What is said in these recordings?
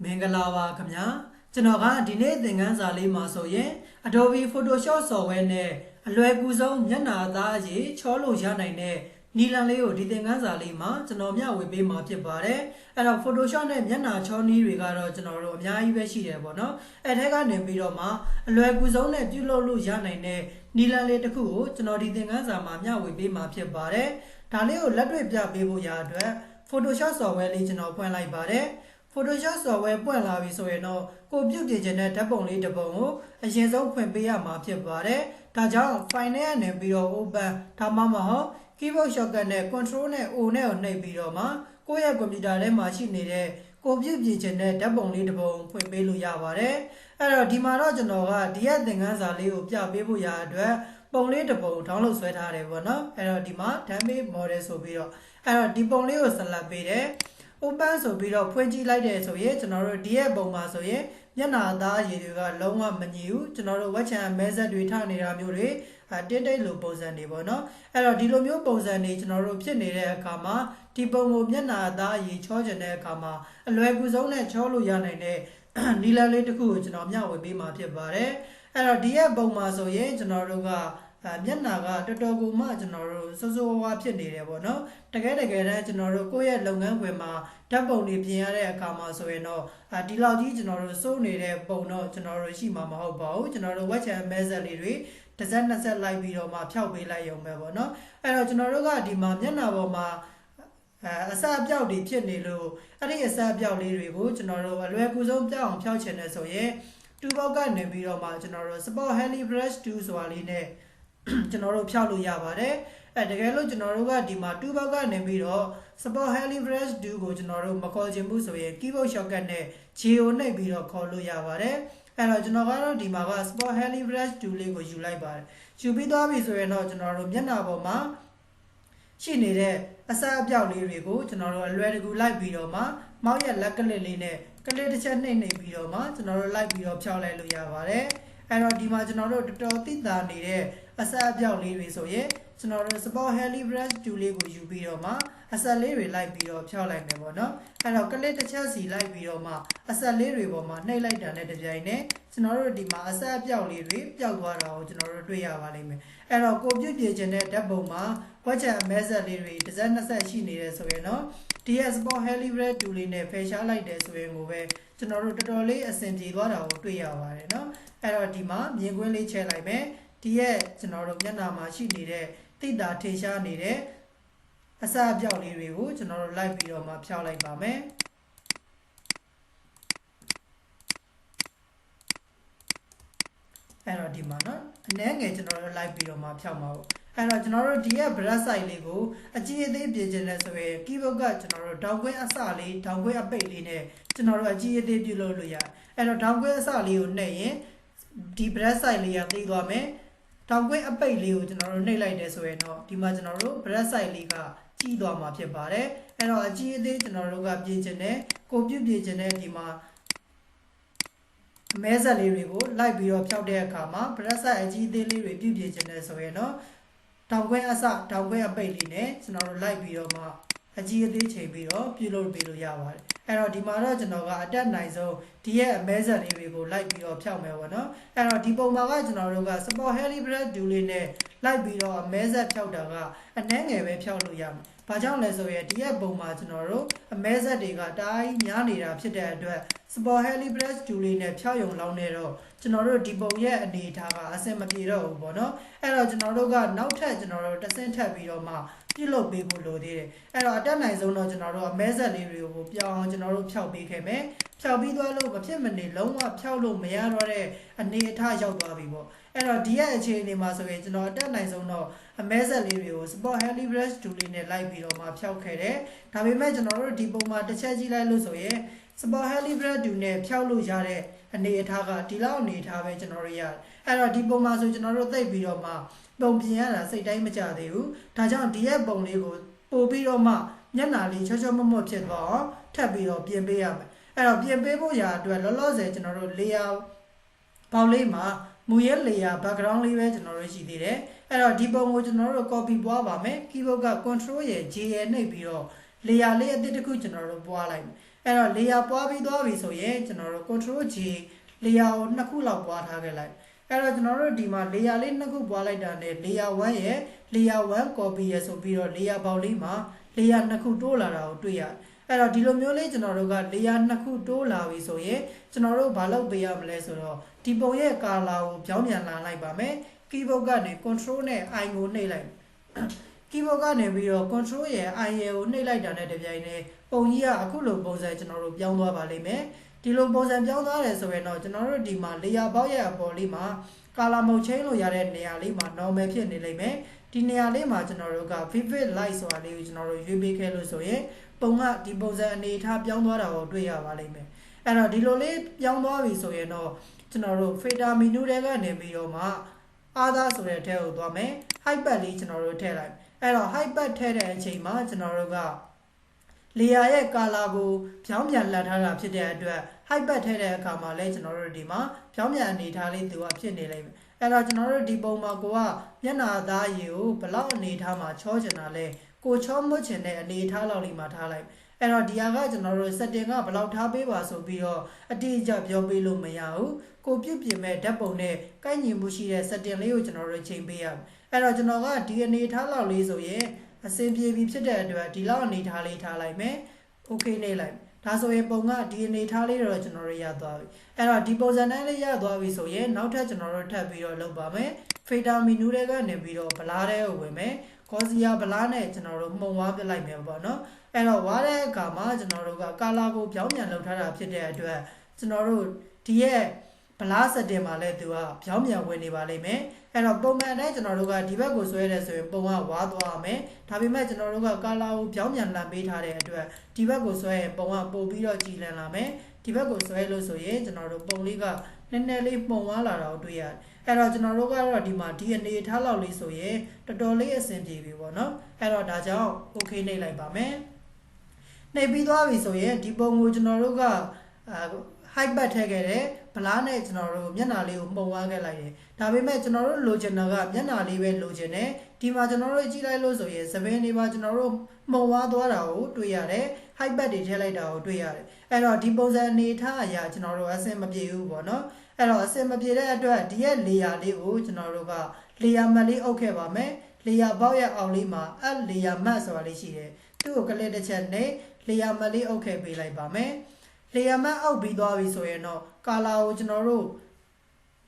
Mengalawa ခင်ဗျာကျွန်တော်ကဒီနေ့သင်ခန်းစာလေးမှာဆိုရင် Adobe Photoshop software နဲ့အလွယ်ကူဆုံးမျက်နှာသားအရေးချောလို့ရနိုင်တဲ့နီလန်လေးကိုဒီသင်ခန်းစာလေးမှာကျွန်တော်မျှဝေပေးမှာဖြစ်ပါတယ်အဲ့တော့ Photoshop နဲ့မျက်နှာချောနည်းတွေကတော့ကျွန်တော်တို့အများကြီးပဲရှိတယ်ပေါ့နော်အဲ့ထဲကနေပြီးတော့မှအလွယ်ကူဆုံးနဲ့ပြုလုပ်လို့ရနိုင်တဲ့နီလန်လေးတစ်ခုကိုကျွန်တော်ဒီသင်ခန်းစာမှာမျှဝေပေးမှာဖြစ်ပါတယ်ဒါလေးကိုလက်တွေ့ပြပေးဖို့ရအတွက် Photoshop software လေးကျွန်တော်ဖွင့်လိုက်ပါတယ် Photoshop software ပွင့်လာပြီဆိုရင်တော့ကိုပြုတ်ပြင်ခြင်းတဲ့ဓာတ်ပုံလေးတစ်ပုံကိုအရင်ဆုံးဖွင့်ပေးရမှာဖြစ်ပါတယ်။ဒါကြောင့် file နဲ့ကနေပြီးတော့ open ဒါမှမဟုတ် keyboard shortcut နဲ့ control နဲ့ O နဲ့ကိုနှိပ်ပြီးတော့မှကိုယ့်ရဲ့ computer ထဲမှာရှိနေတဲ့ကိုပြုတ်ပြင်ခြင်းတဲ့ဓာတ်ပုံလေးတစ်ပုံဖွင့်ပေးလို့ရပါတယ်။အဲ့တော့ဒီမှာတော့ကျွန်တော်ကဒီရဲ့သင်ခန်းစာလေးကိုပြပေးဖို့ရအတွက်ပုံလေးတစ်ပုံ download ဆွဲထားတယ်ပေါ့နော်။အဲ့တော့ဒီမှာ damage model ဆိုပြီးတော့အဲ့တော့ဒီပုံလေးကို select ပေးတယ်။ open ဆိုပြီးတော့ဖွင့်ကြည့်လိုက်တယ်ဆိုရင်ကျွန်တော်တို့ဒီရဲ့ပုံမှာဆိုရင်မျက်နှာသားအရည်တွေကလုံးဝမညီဘူးကျွန်တော်တို့ဝက်ချန်မဲဆက်တွေထနေတာမျိုးတွေတင်းတိတ်လိုပုံစံတွေပေါ့နော်အဲ့တော့ဒီလိုမျိုးပုံစံတွေကျွန်တော်တို့ဖြစ်နေတဲ့အခါမှာဒီပုံကိုမျက်နှာသားအရည်ချောကျင်တဲ့အခါမှာအလွယ်ကူဆုံးနဲ့ချောလို့ရနိုင်တဲ့နီလန်လေးတစ်ခုကိုကျွန်တော်မျှဝေပေးမှာဖြစ်ပါတယ်အဲ့တော့ဒီရဲ့ပုံမှာဆိုရင်ကျွန်တော်တို့ကမျက်နှာကတော်တော်ကိုမှကျွန်တော်တို့စိုးစိုးဝါးဖြစ်နေတယ်ပေါ့နော်တကယ်တမ်းကျွန်တော်တို့ကိုယ့်ရဲ့လုပ်ငန်းခွင်မှာဓာတ်ပုံတွေပြင်ရတဲ့အခါမှာဆိုရင်တော့ဒီလောက်ကြီးကျွန်တော်တို့စိုးနေတဲ့ပုံတော့ကျွန်တော်တို့ရှိမှာမဟုတ်ပါဘူးကျွန်တော်တို့ဝက်ချန်မဲဆက်လေးတွေတစ်စက်နှစ်ဆက်လိုက်ပြီးတော့မှဖျောက်ပေးလိုက်ရုံပဲပေါ့နော်အဲ့တော့ကျွန်တော်တို့ကဒီမှာမျက်နှာပေါ်မှာအစအပြောက်တွေဖြစ်နေလို့အဲ့ဒီအစအပြောက်လေးတွေကိုကျွန်တော်တို့အလွယ်ကူဆုံးပြောက်အောင်ဖျောက်ချင်တယ်ဆိုရင်တူဘောက်ကနေပြီးတော့မှကျွန်တော်တို့ Spot Heli Brush 2ဆိုတာလေးနဲ့ကျွန်တော်တို့ဖျောက်လို့ရပါတယ်တကယ်လို့ကျွန်တော်တို့ကဒီမှာ2ဘောက်ကနေပြီးတော့ Spot Heli Brush 2ကိုကျွန်တော်တို့မခေါ်ချင်ဘူးဆိုရင် keyboard shortcut နဲ့ J ကိုနှိပ်ပြီးတော့ခေါ်လို့ရပါတယ်အဲ့တော့ကျွန်တော်ကတော့ဒီမှာက Spot Heli Brush 2လေးကိုယူလိုက်ပါတယ်ယူပြီးသွားပြီဆိုရင်တော့ကျွန်တော်တို့မျက်နှာပေါ်မှာရှိနေတဲ့အစအပြောက်လေးတွေကိုကျွန်တော်တို့အလွယ်တကူလိုက်ပြီးတော့မှမောက်ရဲ့လက်ကလစ်လေးနဲ့ကလစ်တစ်ချက်နှိပ်ပြီးတော့မှကျွန်တော်တို့လိုက်ပြီးတော့ဖျောက်လိုက်လို့ရပါတယ်အဲ့တော့ဒီမှာကျွန်တော်တို့တော်တော်သိတာနေတဲ့အဆက်အပြောက်လေးတွေဆိုရင်ကျွန်တော်တို့ Spot Heli Brush 2လေးကိုယူပြီးတော့မှအဆက်လေးတွေလိုက်ပြီးတော့ဖျောက်လိုက်မယ်ပေါ့နော်အဲ့တော့ကလစ်တစ်ချက်စီလိုက်ပြီးတော့မှအဆက်လေးတွေပေါ်မှာနှိပ်လိုက်တာနဲ့တပြိုင်နက်ကျွန်တော်တို့ဒီမှာအဆက်အပြောက်လေးတွေပျောက်သွားတာကိုကျွန်တော်တို့တွေ့ရပါလိမ့်မယ်အဲ့တော့ကိုပြုတ်ပြင်ခြင်းတဲ့ဓာတ်ပုံမှာဝက်ချန်မဲဆက်လေးတွေတစ်စက်နှစ်ဆက်ရှိနေတယ်ဆိုရင်တော့ဒီ Spot Heli Brush 2လေးနဲ့ဖယ်ရှားလိုက်တယ်ဆိုရင်ကိုပဲကျွန်တော်တို့တော်တော်လေးအဆင်ပြေသွားတာကိုတွေ့ရပါတယ်เนาะအဲ့တော့ဒီမှာမြင်ကွင်းလေးချဲလိုက်မယ်ဒီရဲ့ကျွန်တော်တို့မျက်နှာမှာရှိနေတဲ့တိတာထင်ရှားနေတဲ့အစအပြောက်လေးတွေကိုကျွန်တော်တို့လိုက်ပြီးတော့မှဖျောက်လိုက်ပါမယ်အဲ့တော့ဒီမှာเนาะအနည်းငယ်ကျွန်တော်တို့လိုက်ပြီးတော့မှဖျောက်မှာပေါ့အဲ့တော့ကျွန်တော်တို့ဒီရဲ့ brush size လေးကိုအကြီးအသေးပြင်ခြင်းလဲဆိုရင် keyboard ကကျွန်တော်တို့ဒေါင်ခွင်းအစလေးဒေါင်ခွင်းအပိတ်လေးနဲ့ကျွန်တော်တို့အကြီးအသေးပြုလုပ်လို့ရတယ်အဲ့တော့ဒေါင်ခွင်းအစလေးကိုနှိပ်ရင်ဒီ brush size လေးကသိသွားမယ်ဒေါင်ခွင်းအပိတ်လေးကိုကျွန်တော်တို့နှိပ်လိုက်တယ်ဆိုရင်တော့ဒီမှာကျွန်တော်တို့ brush size လေးကကြီးသွားမှာဖြစ်ပါတယ်အဲ့တော့အကြီးအသေးကျွန်တော်တို့ကပြင်ခြင်းနဲ့ကိုပြုတ်ပြင်ခြင်းနဲ့ဒီမှာမဲဆက်လေးတွေကိုလိုက်ပြီးတော့ဖျောက်တဲ့အခါမှာ brush size အကြီးအသေးလေးတွေပြုတ်ပြင်ခြင်းနဲ့ဆိုရင်တော့တောင်ခွဲအစတောင်ခွဲအပိတ်လေးနဲ့ကျွန်တော်တို့လိုက်ပြီးတော့မှအကြီးအသေးချိန်ပြီးတော့ပြုလုပ်ပေးလို့ရပါတယ်အဲ့တော့ဒီမှာတော့ကျွန်တော်ကအတက်နိုင်ဆုံးဒီရဲ့အမဲဆက်လေးတွေကိုလိုက်ပြီးတော့ဖျောက်မယ်ပေါ့နော်အဲ့တော့ဒီပုံမှာကကျွန်တော်တို့က Spot Heli Brush 2လေးနဲ့လိုက်ပြီးတော့အမဲဆက်ဖျောက်တာကအနည်းငယ်ပဲဖျောက်လို့ရမယ်ဘာကြောင့်လဲဆိုရင်ဒီရဲ့ပုံမှာကျွန်တော်တို့အမဲဆက်တွေကတိုင်းများနေတာဖြစ်တဲ့အတွက် Spot Heli Brush 2လေးနဲ့ဖျောက်ရုံလောက်နေတော့ကျွန်တော်တို့ဒီပုံရဲ့အနေအထားကအဆင်မပြေတော့ဘူးပေါ့နော်အဲ့တော့ကျွန်တော်တို့ကနောက်ထပ်ကျွန်တော်တို့တစ်ဆင့်ထပ်ပြီးတော့မှပြုလုပ်ပေးဖို့လိုသေးတယ်အဲ့တော့အတက်နိုင်ဆုံးတော့ကျွန်တော်တို့အမဲဆက်လေးတွေကိုပြောင်းအောင်ကျွန်တော်တို့ဖျောက်ပေးခဲ့မယ်ဖျောက်ပြီးသွားလို့မဖြစ်မနေလုံးဝဖျောက်လို့မရတော့တဲ့အနေအထားရောက်သွားပြီပေါ့အဲ့တော့ဒီရဲ့အခြေအနေမှာဆိုရင်ကျွန်တော်အတက်နိုင်ဆုံးတော့အမဲဆက်လေးတွေကို Spot Heli Brush 2လေးနဲ့လိုက်ပြီးတော့မှဖျောက်ခဲ့တယ်ဒါပေမဲ့ကျွန်တော်တို့ဒီပုံမှာတစ်ချက်ကြည့်လိုက်လို့ဆိုရင် Spot Heli Brush 2နဲ့ဖျောက်လို့ရတဲ့အနေအထားကဒီလောက်အနေအထားပဲကျွန်တော်တို့ရတယ်အဲ့တော့ဒီပုံမှာဆိုကျွန်တော်တို့သိပ်ပြီးတော့မှပုံပြင်ရတာစိတ်တိုင်းမကြသေးဘူးဒါကြောင့်ဒီရဲ့ပုံလေးကိုပို့ပြီးတော့မှမျက်နှာလေးချောချောမွတ်မွတ်ဖြစ်သွားအောင်ထပ်ပြီးတော့ပြင်ပေးရမယ်အဲ့တော့ပြင်ပေးဖို့ရာအတွက်လောလောဆယ်ကျွန်တော်တို့ layer ပေါက်လေးမှာမူရဲ layer background လေးပဲကျွန်တော်တို့ရှိသေးတယ်အဲ့တော့ဒီပုံကိုကျွန်တော်တို့ copy ပွားပါမယ် keyboard က control ရဲ့ J ရဲ့နှိပ်ပြီးတော့ layer လေးအသစ်တစ်ခုကျွန်တော်တို့ပွားလိုက်မယ် အဲ့တော့ layer ပွားပြီးသွားပြီဆိုရင်ကျွန်တော်တို့ control G layer ကိုနှစ်ခုလောက်ပွားထားခဲ့လိုက်အဲ့တော့ကျွန်တော်တို့ဒီမှာ layer လေးနှစ်ခုပွားလိုက်တာနဲ့ layer 1 ရဲ့ layer 1 copy ရဆိုပြီးတော့ layer ပေါက်လေးမှာ layer နှစ်ခုတိုးလာတာကိုတွေ့ရတယ်အဲ့တော့ဒီလိုမျိုးလေးကျွန်တော်တို့က layer နှစ်ခုတိုးလာပြီဆိုရင်ကျွန်တော်တို့ဘာလုပ်ပေးရမလဲဆိုတော့ဒီပုံရဲ့ color ကိုပြောင်းပြန်လာလိုက်ပါမယ် keyboard ကနေ control နဲ့ I ကိုနှိပ်လိုက် keyboard ကနေပြီးတော့ control ရဲ့ I ကိုနှိပ်လိုက်တာနဲ့တပြိုင်တည်းပုံကြီးကအခုလိုပုံစံကျွန်တော်တို့ပြောင်းသွားပါလိမ့်မယ်ဒီလိုပုံစံပြောင်းသွားတယ်ဆိုရင်တော့ကျွန်တော်တို့ဒီမှာ layer ပေါက်ရဲ့အပေါ်လေးမှာ color mode change လို့ရတဲ့နေရာလေးမှာ normal ဖြစ်နေလိမ့်မယ်ဒီနေရာလေးမှာကျွန်တော်တို့က vivid light ဆိုတာလေးကိုကျွန်တော်တို့ရွေးပေးခဲ့လို့ဆိုရင်ပုံကဒီပုံစံအနေထားပြောင်းသွားတာကိုတွေ့ရပါလိမ့်မယ်အဲ့တော့ဒီလိုလေးပြောင်းသွားပြီဆိုရင်တော့ကျွန်တော်တို့ filter menu တွေကနေပြီးတော့မှ other ဆိုတဲ့ထဲကိုသွားမယ် height pad လေးကျွန်တော်တို့ထည့်လိုက်အဲ့တော့ height pad ထည့်တဲ့အချိန်မှာကျွန်တော်တို့က layer ရဲ့ color ကိုပြောင်းပြန်လှန်ထားတာဖြစ်တဲ့အတွက် height pad ထည့်တဲ့အခါမှာလည်းကျွန်တော်တို့ဒီမှာပြောင်းပြန်အနေထားလေးသူကဖြစ်နေလိမ့်မယ်အဲ့တော့ကျွန်တော်တို့ဒီပုံမှာကိုကမျက်နှာသားရည်ကိုဘလောက်အနေထားမှာချောချင်တာလဲကိုချောမွတ်ချင်တဲ့အနေထားလောက်လေးမှာထားလိုက်အဲ့တော့ဒီဟာကကျွန်တော်တို့ setting ကဘလောက်ထားပေးပါဆိုပြီးတော့အတိအကျပြောပေးလို့မရဘူးကိုပြုတ်ပြင်မဲ့ဓာတ်ပုံနဲ့ကိုက်ညီမှုရှိတဲ့ setting လေးကိုကျွန်တော်တို့ချိန်ပေးရမယ်အဲ့တော့ကျွန်တော်ကဒီအနေထားလောက်လေးဆိုရင်အဆင်ပြေပြီဖြစ်တဲ့အတွက်ဒီလောက်အနေထားလေးထားလိုက်မယ် okay နေလိုက်ဒါဆိုရင်ပုံကဒီအနေထားလေးတော့ကျွန်တော်တို့ရသွားပြီအဲ့တော့ဒီပုံစံတိုင်းလေးရသွားပြီဆိုရင်နောက်ထပ်ကျွန်တော်တို့ထပ်ပြီးတော့လုပ်ပါမယ် filter menu တွေကနေပြီးတော့ blur တွေကိုဝင်မယ် Gaussian blur နဲ့ကျွန်တော်တို့မှုံဝါးပြလိုက်မယ်ပေါ့နော်အဲ့တော့ဝါးတဲ့အခါမှာကျွန်တော်တို့က color ကိုပြောင်းပြန်လုပ်ထားတာဖြစ်တဲ့အတွက်ကျွန်တော်တို့ဒီရဲ့ blur setting မှာလည်းသူကပြောင်းပြန်ဝင်နေပါလိမ့်မယ်အဲ့တော့ပုံမှန်တိုင်းကျွန်တော်တို့ကဒီဘက်ကိုဆွဲရဲဆိုရင်ပုံကဝါးသွားရမယ်ဒါပေမဲ့ကျွန်တော်တို့က color ကိုပြောင်းပြန်လှန်ပေးထားတဲ့အတွက်ဒီဘက်ကိုဆွဲရင်ပုံကပို့ပြီးတော့ကြည်လင်လာမယ်ဒီဘက်ကိုဆွဲလို့ဆိုရင်ကျွန်တော်တို့ပုံလေးကနည်းနည်းလေးပုံဝါးလာတာကိုတွေ့ရတယ်အဲ့တော့ကျွန်တော်တို့ကတော့ဒီမှာဒီအနေထားလောက်လေးဆိုရင်တော်တော်လေးအဆင်ပြေပြီပေါ့နော်အဲ့တော့ဒါကြောင့် okay နှိပ်လိုက်ပါမယ်နှိပ်ပြီးသွားပြီဆိုရင်ဒီပုံကိုကျွန်တော်တို့ကheight pad ထည့်ခဲ့တယ်ဗလားနဲ့ကျွန်တော်တို့မျက်နှာလေးကိုမှုံဝါးခဲ့လိုက်တယ်ဒါပေမဲ့ကျွန်တော်တို့လိုချင်တာကမျက်နှာလေးပဲလိုချင်တယ်ဒီမှာကျွန်တော်တို့ကြည့်လိုက်လို့ဆိုရင်သပင်းလေးပါကျွန်တော်တို့မှုံဝါးသွားတာကိုတွေ့ရတယ် height pad တွေထည့်လိုက်တာကိုတွေ့ရတယ်အဲ့တော့ဒီပုံစံအနေထားအရာကျွန်တော်တို့အဆင်မပြေဘူးပေါ့နော်အဲ့တော့အဆင်မပြေတဲ့အတွက်ဒီရဲ့ layer လေးကိုကျွန်တော်တို့က layer matte လေးအုပ်ခဲ့ပါမယ် layer ပေါက်ရဲ့အောက်လေးမှာ add layer matte ဆိုတာလေးရှိတယ်သူ့ကို click တစ်ချက်နဲ့ layer matte လေးအုပ်ခဲ့ပေးလိုက်ပါမယ် layer matte အောက်ပြီးသွားပြီဆိုရင်တော့ color ကိုကျွန်တော်တို့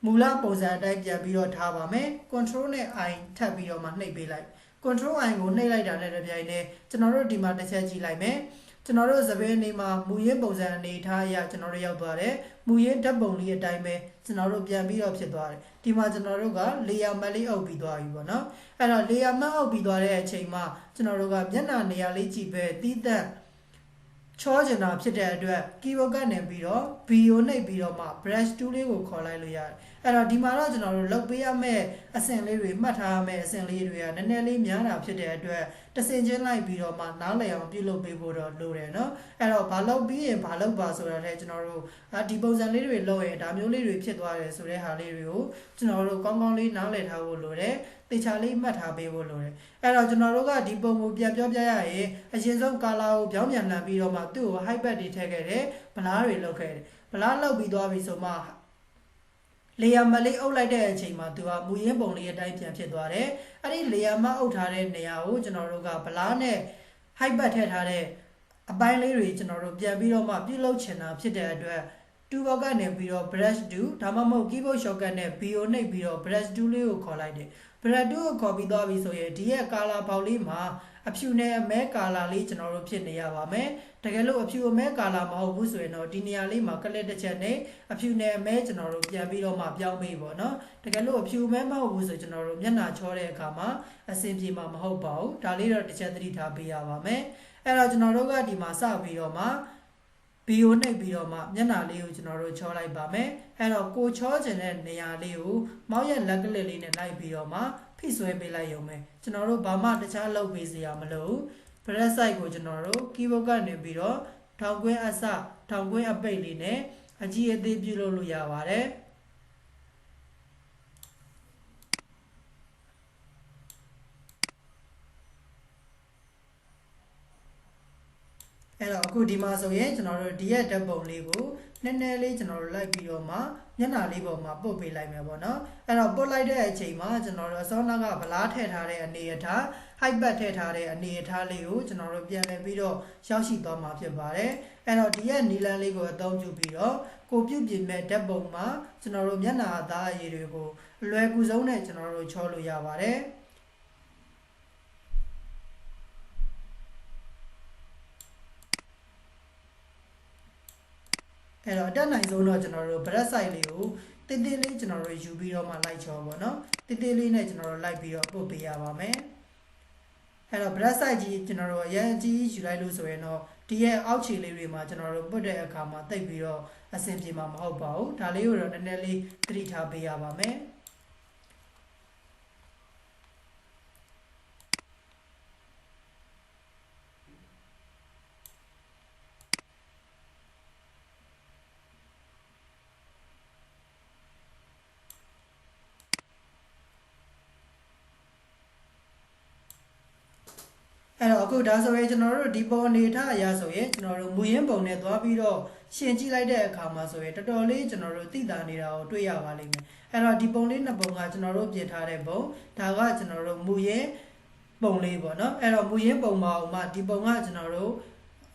မူလပုံစံအတိုင်းပြန်ပြီးတော့ထားပါမယ် control နဲ့ I ထပ်ပြီးတော့မှနှိပ်ပေးလိုက် control I ကိုနှိပ်လိုက်တာနဲ့တပြိုင်တည်းကျွန်တော်တို့ဒီမှာတစ်ချက်ကြည့်လိုက်မယ်ကျွန်တော်တို့သပင်းလေးမှာမူရင်းပုံစံအနေထားအရကျွန်တော်တို့ရောက်သွားတယ်မူရင်းဓာတ်ပုံလေးအတိုင်းပဲကျွန်တော်တို့ပြန်ပြီးတော့ဖြစ်သွားတယ်ဒီမှာကျွန်တော်တို့က layer matte လေးအုပ်ပြီးသွားပြီပေါ့နော်အဲ့တော့ layer matte အုပ်ပြီးသွားတဲ့အချိန်မှာကျွန်တော်တို့ကမျက်နှာနေရာလေးကြည့်ပဲတီးသက်ချောချင်တာဖြစ်တဲ့အတွက် keyboard ကနေပြီးတော့ video နှိပ်ပြီးတော့မှ brush tool လေးကိုခေါ်လိုက်လို့ရတယ်အဲ့တော့ဒီမှာတော့ကျွန်တော်တို့လုပ်ပေးရမယ့်အဆင့်လေးတွေမှတ်ထားရမယ့်အဆင့်လေးတွေကနည်းနည်းလေးများတာဖြစ်တဲ့အတွက်တစ်ဆင့်ချင်းလိုက်ပြီးတော့မှနားလည်အောင်ပြုလုပ်ပေးဖို့တော့လိုတယ်เนาะအဲ့တော့ဘာလုပ်ပြီးရင်ဘာလုပ်ပါဆိုတာလည်းကျွန်တော်တို့ဒီပုံစံလေးတွေလုပ်ရင်ဒါမျိုးလေးတွေဖြစ်သွားတယ်ဆိုတဲ့ဟာလေးတွေကိုကျွန်တော်တို့ကောင်းကောင်းလေးနားလည်ထားဖို့လိုတယ်တေချာလေးမှတ်ထားပေးဖို့လိုတယ်အဲ့တော့ကျွန်တော်တို့ကဒီပုံကိုပြန်ပြောပြရရင်အရင်ဆုံး color ကိုပြောင်းပြန်လှန်ပြီးတော့မှသူ့ကို height pad တွေထည့်ခဲ့တယ်ဗလားတွေလုပ်ခဲ့တယ်ဗလားလုပ်ပြီးသွားပြီဆိုမှlayer matte လေးအုပ်လိုက်တဲ့အချိန်မှာသူကမူရင်းပုံလေးအတိုင်းပြန်ဖြစ်သွားတယ်အဲ့ဒီ layer matte အုပ်ထားတဲ့နေရာကိုကျွန်တော်တို့ကဗလားနဲ့ height pad ထည့်ထားတဲ့အပိုင်းလေးတွေကျွန်တော်တို့ပြန်ပြီးတော့မှပြုလုပ်ချင်တာဖြစ်တဲ့အတွက် toolbar ကနေပြီးတော့ brush tool ဒါမှမဟုတ် keyboard shortcut နဲ့ bio နှိပ်ပြီးတော့ brush tool လေးကိုခေါ်လိုက်တယ် brush tool ကိုခေါ်ပြီးသွားပြီဆိုရင်ဒီရဲ့ color ပေါက်လေးမှာအဖြူနဲ့အမဲ color လေးကျွန်တော်တို့ဖြစ်နေရပါမယ်တကယ်လို့အဖြူအမဲ color မဟုတ်ဘူးဆိုရင်တော့ဒီနေရာလေးမှာ click တစ်ချက်နဲ့အဖြူနဲ့အမဲကျွန်တော်တို့ပြန်ပြီးတော့မှပြောင်းပေးပေါ့နော်တကယ်လို့အဖြူအမဲမဟုတ်ဘူးဆိုကျွန်တော်တို့မျက်နှာချောတဲ့အခါမှာအဆင်ပြေမှာမဟုတ်ပါဘူးဒါလေးတော့တစ်ချက်သတိထားပေးရပါမယ်အဲ့တော့ကျွန်တော်တို့ကဒီမှာစပြီးတော့မှဗီဒီယိုနှိပ်ပြီးတော့မှမျက်နှာလေးကိုကျွန်တော်တို့ချောလိုက်ပါမယ်အဲ့တော့ကိုချောချင်တဲ့နေရာလေးကိုမောက်ရဲ့လက်ကလစ်လေးနဲ့လိုက်ပြီးတော့မှဖိဆွဲပေးလိုက်ရုံပဲကျွန်တော်တို့ဘာမှတခြားလုပ်ပေးစရာမလိုဘူး brush size ကိုကျွန်တော်တို့ keyboard ကနေပြီးတော့ထောင်ကွင်းအစထောင်ကွင်းအပိတ်လေးနဲ့အကြီးအသေးပြုလုပ်လို့ရပါတယ် အဲ့တော့အခုဒီမှာဆိုရင်ကျွန်တော်တို့ဒီရဲ့ဓာတ်ပုံလေးကိုနည်းနည်းလေးကျွန်တော်တို့လိုက်ပြီးတော့မှမျက်နှာလေးပေါ်မှာပုတ်ပေးလိုက်မယ်ပေါ့နော်အဲ့တော့ပုတ်လိုက်တဲ့အချိန်မှာကျွန်တော်တို့အစောနောက်ကဗလားထည့်ထားတဲ့အနေအထား height ထည့်ထားတဲ့အနေအထားလေးကိုကျွန်တော်တို့ပြန်လည်ပြီးတော့ရောက်ရှိသွားမှာဖြစ်ပါတယ်အဲ့တော့ဒီရဲ့နီလန်းလေးကိုအသုံးပြုပြီးတော့ကိုပြုတ်ပြင်မဲ့ဓာတ်ပုံမှာကျွန်တော်တို့မျက်နှာအသားအရည်တွေကိုအလွယ်ကူဆုံးနဲ့ကျွန်တော်တို့ချောလို့ရပါတယ်အဲ့တော့အတက်နိုင်ဆုံးတော့ကျွန်တော်တို့ brush size လေးကိုတိတိလေးကျွန်တော်တို့ယူပြီးတော့မှလိုက်ချောပေါ့နော်တိတိလေးနဲ့ကျွန်တော်တို့လိုက်ပြီးတော့ပုတ်ပေးရပါမယ်အဲ့တော့ brush size ကြီးကျွန်တော်တို့အရင်ကြီးယူလိုက်လို့ဆိုရင်တော့ဒီရဲ့အောက်ခြေလေးတွေမှာကျွန်တော်တို့ပုတ်တဲ့အခါမှာတိတ်ပြီးတော့အဆင်ပြေမှာမဟုတ်ပါဘူးဒါလေးကိုတော့နည်းနည်းလေးသတိထားပေးရပါမယ်အဲ့တော့အခုဒါဆိုရင်ကျွန်တော်တို့ဒီပုံအနေထားအရာဆိုရင်ကျွန်တော်တို့မူရင်းပုံနဲ့သွားပြီးတော့ရှင်ကြည့်လိုက်တဲ့အခါမှာဆိုရင်တော်တော်လေးကျွန်တော်တို့သိတာနေတာကိုတွေ့ရပါလိမ့်မယ်အဲ့တော့ဒီပုံလေးနှစ်ပုံကကျွန်တော်တို့ပြင်ထားတဲ့ပုံဒါကကျွန်တော်တို့မူရင်းပုံလေးပေါ့နော်အဲ့တော့မူရင်းပုံမှာဥမာဒီပုံကကျွန်တော်တို့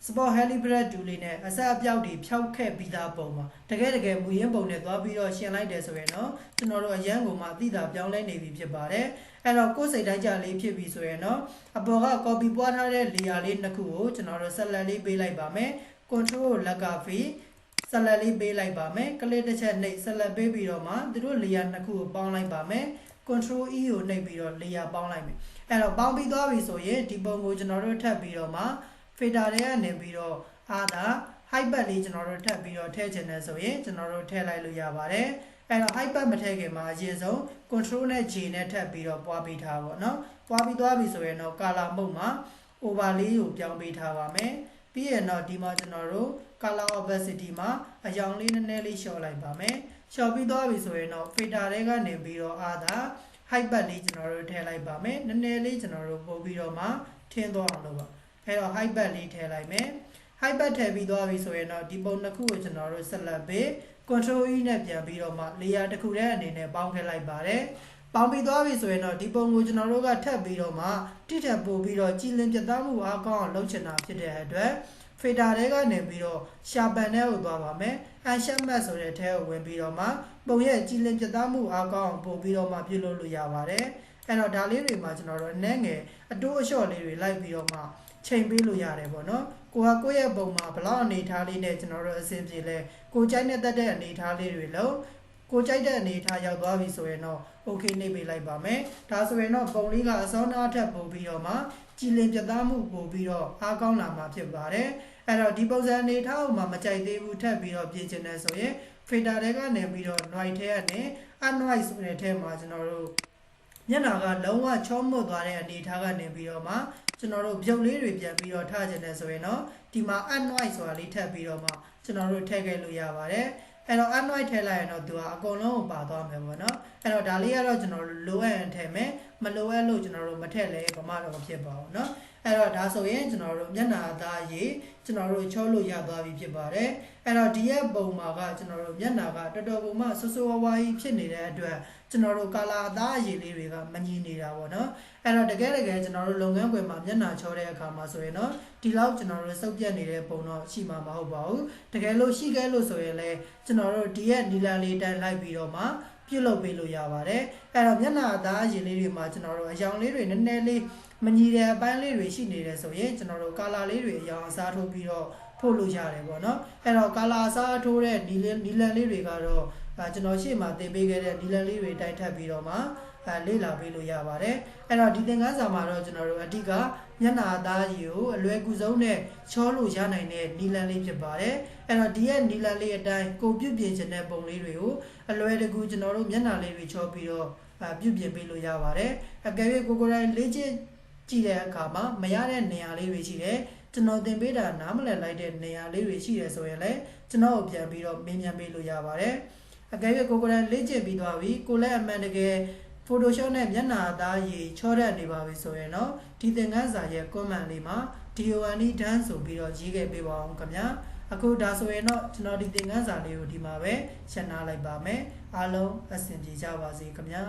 sport helipad တူလေးနဲ့အဆက်အပြောက်တွေဖြောက်ခဲ့ပြီးသားပုံမှာတကယ်မူရင်းပုံနဲ့သွားပြီးတော့ရှင်လိုက်တယ်ဆိုရင်တော့ကျွန်တော်တို့အရန်ကိုမှသိတာပြောင်းလဲနေပြီဖြစ်ပါတယ်အဲ့တော့ကိုယ်စိတ်တိုင်းကြလေးဖြစ်ပြီဆိုရင်တော့အပေါ်က copy ပွားထားတဲ့ layer လေးနှစ်ခုကိုကျွန်တော်တို့ select လေးပေးလိုက်ပါမယ် control လက်က V select လေးပေးလိုက်ပါမယ် click တစ်ချက်နှိပ် select ပေးပြီးတော့မှသူတို့ layer နှစ်ခုကိုပေါင်းလိုက်ပါမယ် control E ကိုနှိပ်ပြီးတော့ layer ပေါင်းလိုက်မယ်အဲ့တော့ပေါင်းပြီးသွားပြီဆိုရင်ဒီပုံကိုကျွန်တော်တို့ထပ်ပြီးတော့မှ filter တွေကနေပြီးတော့အားသာ height လေးကျွန်တော်တို့ထပ်ပြီးတော့ထည့်ချင်တယ်ဆိုရင်ကျွန်တော်တို့ထည့်လိုက်လို့ရပါတယ်အဲ့တော့ height မထည့်ခင်မှာအရင်ဆုံး control နဲ့ J နဲ့ထပ်ပြီးတော့ပွားပေးထားပါတော့ပွားပြီးသွားပြီဆိုရင်တော့ color mode မှာ over လေးကိုပြောင်းပေးထားပါမယ်ပြီးရင်တော့ဒီမှာကျွန်တော်တို့ color opacity မှာအရောင်လေးနည်းနည်းလေးလျှော့လိုက်ပါမယ်လျှော့ပြီးသွားပြီဆိုရင်တော့ filter တွေကနေပြီးတော့အားသာ height လေးကျွန်တော်တို့ထည့်လိုက်ပါမယ်နည်းနည်းလေးကျွန်တော်တို့ပို့ပြီးတော့မှထင်းသွားအောင်လုပ်ပါအဲ့တော့ height လေးထည့်လိုက်မယ် height ထည့်ပြီးသွားပြီဆိုရင်တော့ဒီပုံနှစ်ခုကိုကျွန်တော်တို့ဆက်လက်ပေး control E နဲ့ပြန်ပြီးတော့မှ layer တစ်ခုတည်းအနေနဲ့ပေါင်းထည့်လိုက်ပါတယ်ပေါင်းပြီးသွားပြီဆိုရင်တော့ဒီပုံကိုကျွန်တော်တို့ကထပ်ပြီးတော့မှတိထပ်ပို့ပြီးတော့ကြည်လင်ပြတ်သားမှုအားကောင်းအောင်လုပ်ချင်တာဖြစ်တဲ့အတွက် filter တွေကနေပြီးတော့ sharpen နဲ့ကိုသွားပါမယ် enhance mask ဆိုတဲ့ထဲကိုဝင်ပြီးတော့မှပုံရဲ့ကြည်လင်ပြတ်သားမှုအားကောင်းအောင်ပို့ပြီးတော့မှပြုလုပ်လို့ရပါတယ်အဲ့တော့ဒါလေးတွေမှာကျွန်တော်တို့အနည်းငယ်အတိုးအလျှော့လေးတွေလိုက်ပြီးတော့မှချိန်ပေးလို့ရတယ်ပေါ့နော်ကိုယ့်ရဲ့ပုံမှာဘလောက်အနေထားလေးနဲ့ကျွန်တော်တို့အဆင်ပြေလဲကိုကြိုက်နဲ့တက်တဲ့အနေထားလေးတွေလို့ကိုကြိုက်တဲ့အနေထားရောက်သွားပြီဆိုရင်တော့ okay နှိပ်ပေးလိုက်ပါမယ်ဒါဆိုရင်တော့ပုံလေးကအစောနာထက်ပို့ပြီးတော့မှကြည်လင်ပြတ်သားမှုပို့ပြီးတော့အားကောင်းလာမှာဖြစ်ပါတယ်အဲ့တော့ဒီပုံစံအနေထားကိုမှမကြိုက်သေးဘူးထပ်ပြီးတော့ပြင်ချင်တယ်ဆိုရင် filter တွေကနေပြီးတော့ noise ထဲကနေ unnoise ဆိုတဲ့ထဲမှာကျွန်တော်တို့မျက်နှာကလုံးဝချောမွတ်သွားတဲ့အနေထားကနေပြီးတော့မှကျွန်တော်တို့ပြုတ်လေးတွေပြန်ပြီးတော့ထားခြင်းနဲ့ဆိုရင်တော့ဒီမှာ unnoise ဆိုတာလေးထပ်ပြီးတော့မှကျွန်တော်တို့ထည့်ခဲ့လို့ရပါတယ်အဲ့တော့ unnoise ထည့်လိုက်ရင်တော့သူကအကုန်လုံးကိုပါသွားမယ်ပေါ့နော်အဲ့တော့ဒါလေးကတော့ကျွန်တော်တို့လိုအပ်ရင်ထည့်မယ်မလိုအပ်လို့ကျွန်တော်တို့မထည့်လဲဘာမှတော့မဖြစ်ပါဘူးเนาะအဲ့တော့ဒါဆိုရင်ကျွန်တော်တို့မျက်နှာအသားအရည်ကျွန်တော်တို့ချောလို့ရသွားပြီဖြစ်ပါတယ်အဲ့တော့ဒီရဲ့ပုံမှာကကျွန်တော်တို့မျက်နှာကတော်တော်ပုံမှဆူဆူဝါးဝါးကြီးဖြစ်နေတဲ့အတွက်ကျွန်တော်တို့ကာလာအသားအရည်လေးတွေကမညီနေတာပေါ့နော်အဲ့တော့တကယ်ကျွန်တော်တို့လုပ်ငန်းခွင်မှာမျက်နှာချောတဲ့အခါမှာဆိုရင်တော့ဒီလောက်ကျွန်တော်တို့စုပ်ပြတ်နေတဲ့ပုံတော့ရှိမှာမဟုတ်ပါဘူးတကယ်လို့ရှိခဲ့လို့ဆိုရင်လည်းကျွန်တော်တို့ဒီရဲ့နီလာလေးတန်းလိုက်ပြီးတော့မှပြုတ်လုပ်ပေးလို့ရပါတယ်အဲ့တော့မျက်နှာအသားအရည်လေးတွေမှာကျွန်တော်တို့အရောင်လေးတွေနည်းနည်းလေးမညီတဲ့အပိုင်းလေးတွေရှိနေတယ်ဆိုရင်ကျွန်တော်တို့ကာလာလေးတွေအရောင်အစားထိုးပြီးတော့ဖို့လို့ရတယ်ပေါ့နော်အဲ့တော့ကာလာအစားထိုးတဲ့နီလန်လေးတွေကတော့ကျွန်တော်ရှေ့မှာသင်ပေးခဲ့တဲ့နီလန်လေးတွေတိုက်ထပ်ပြီးတော့မှလေ့လာပေးလို့ရပါတယ်အဲ့တော့ဒီသင်ခန်းစာမှာတော့ကျွန်တော်တို့အဓိကမျက်နှာအသားရည်ကိုအလွယ်ကူဆုံးနဲ့ချောလို့ရနိုင်တဲ့နီလန်လေးဖြစ်ပါတယ်အဲ့တော့ဒီရဲ့နီလန်လေးအတိုင်းကိုပြုတ်ပြင်ခြင်းတဲ့ပုံလေးတွေကိုအလွယ်တကူကျွန်တော်တို့မျက်နှာလေးတွေချောပြီးတော့ပြုတ်ပြင်ပေးလို့ရပါတယ်အကယ်၍ကိုယ်တိုင်လေ့ကျင့်ကြည့်တဲ့အခါမှာမရတဲ့နေရာလေးတွေရှိတယ်ကျွန်တော်သင်ပေးတာနားမလည်လိုက်တဲ့နေရာလေးတွေရှိတယ်ဆိုရင်လည်းကျွန်တော်ပြန်ပြီးတော့မေးမြန်းပေးလို့ရပါတယ်အကယ်၍ကိုယ်တိုင်လေ့ကျင့်ပြီးသွားပြီကိုလည်းအမှန်တကယ် Photoshop နဲ့မျက်နှာအသားရည်ချောတတ်နေပါပြီဆိုရင်တော့ဒီသင်ခန်းစာရဲ့ comment လေးမှာ DONE done ဆိုပြီးတော့ရေးခဲ့ပေးပါအောင်ခင်ဗျာအခုဒါဆိုရင်တော့ကျွန်တော်ဒီသင်ခန်းစာလေးကိုဒီမှာပဲရှင်းနာလိုက်ပါမယ်အားလုံးအဆင်ပြေကြပါစေခင်ဗျာ